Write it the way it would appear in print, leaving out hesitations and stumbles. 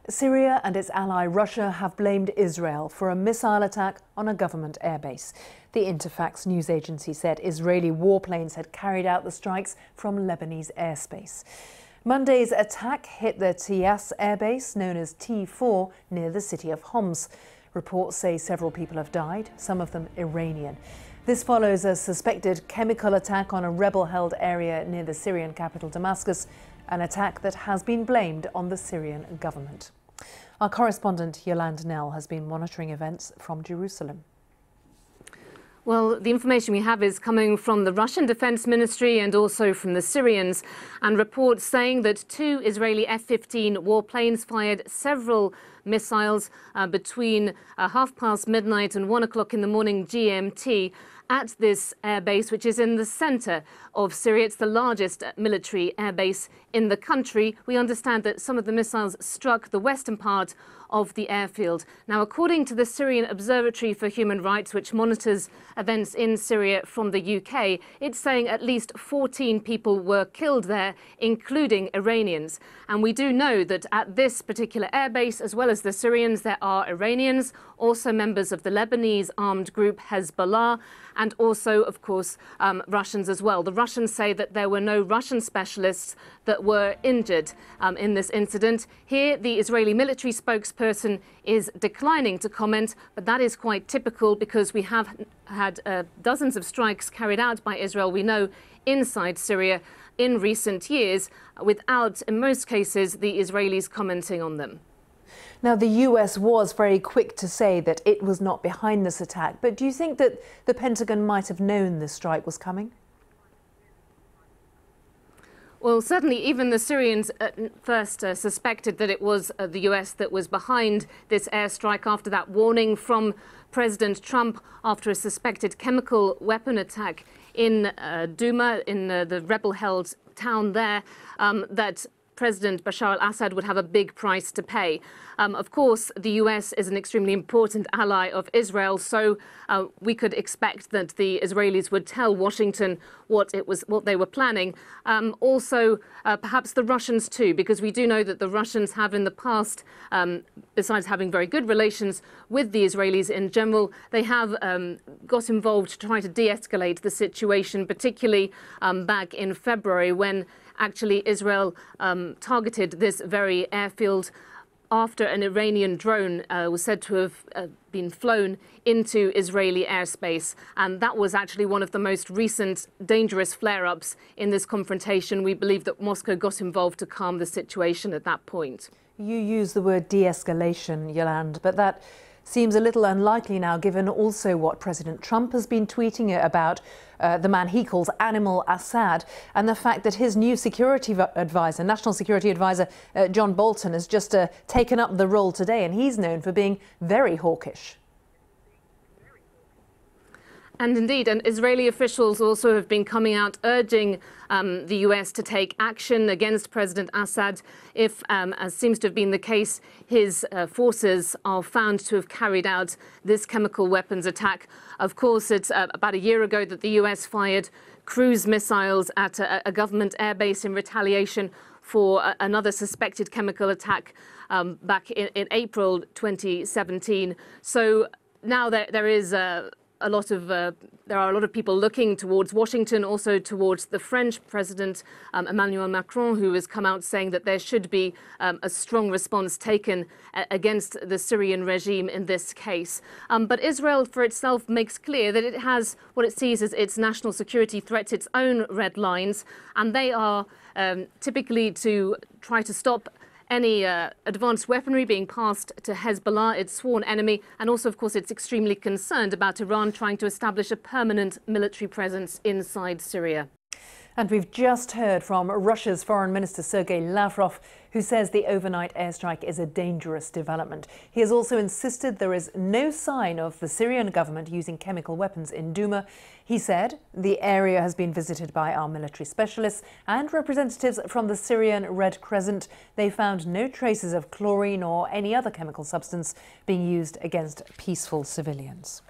Syria and its ally Russia have blamed Israel for a missile attack on a government airbase. The Interfax news agency said Israeli warplanes had carried out the strikes from Lebanese airspace. Monday's attack hit the Tiyas airbase, known as T4, near the city of Homs. Reports say several people have died, some of them Iranian. This follows a suspected chemical attack on a rebel-held area near the Syrian capital Damascus, an attack that has been blamed on the Syrian government. Our correspondent Yolande Nell has been monitoring events from Jerusalem. Well, the information we have is coming from the Russian Defense Ministry and also from the Syrians, and reports saying that 2 Israeli F-15 warplanes fired several missiles between midnight and 1 o'clock in the morning GMT at this airbase, which is in the centre of Syria. It's the largest military airbase in the country. We understand that some of the missiles struck the western part of the airfield. Now, according to the Syrian Observatory for Human Rights, which monitors events in Syria from the UK, it's saying at least 14 people were killed there, including Iranians. And we do know that at this particular airbase, as well as the Syrians, there are Iranians, also members of the Lebanese armed group Hezbollah, and also, of course, Russians as well. The Russians say that there were no Russian specialists that were injured in this incident. Here, the Israeli military spokesperson is declining to comment, but that is quite typical because we have had dozens of strikes carried out by Israel, we know, inside Syria in recent years, without, in most cases, the Israelis commenting on them. Now, the US was very quick to say that it was not behind this attack, but do you think that the Pentagon might have known this strike was coming? Well, certainly even the Syrians first suspected that it was the US that was behind this airstrike after that warning from President Trump after a suspected chemical weapon attack in Douma, in the rebel-held town there, that President Bashar al-Assad would have a big price to pay. Of course, the US is an extremely important ally of Israel, so we could expect that the Israelis would tell Washington what they were planning. Also, perhaps the Russians too, because we do know that the Russians have in the past, besides having very good relations with the Israelis in general, they have got involved to try to de-escalate the situation, particularly back in February when actually Israel targeted this very airfield after an Iranian drone was said to have been flown into Israeli airspace. And that was actually one of the most recent dangerous flare-ups in this confrontation. We believe that Moscow got involved to calm the situation at that point. You use the word de-escalation, Yolande, but that seems a little unlikely now, given also what President Trump has been tweeting about the man he calls Animal Assad, and the fact that his new security advisor, national security advisor, John Bolton, has just taken up the role today, and he's known for being very hawkish. And indeed, and Israeli officials also have been coming out urging the US to take action against President Assad if, as seems to have been the case, his forces are found to have carried out this chemical weapons attack. Of course, it's about a year ago that the US fired cruise missiles at a government airbase in retaliation for another suspected chemical attack back in April 2017. So now there is there are a lot of people looking towards Washington, also towards the French President Emmanuel Macron, who has come out saying that there should be a strong response taken against the Syrian regime in this case. But Israel for itself makes clear that it has what it sees as its national security threats, its own red lines, and they are typically to try to stop any advanced weaponry being passed to Hezbollah, its sworn enemy, and also, of course, it's extremely concerned about Iran trying to establish a permanent military presence inside Syria. And we've just heard from Russia's Foreign Minister Sergei Lavrov, who says the overnight airstrike is a dangerous development. He has also insisted there is no sign of the Syrian government using chemical weapons in Douma. He said the area has been visited by our military specialists and representatives from the Syrian Red Crescent. They found no traces of chlorine or any other chemical substance being used against peaceful civilians.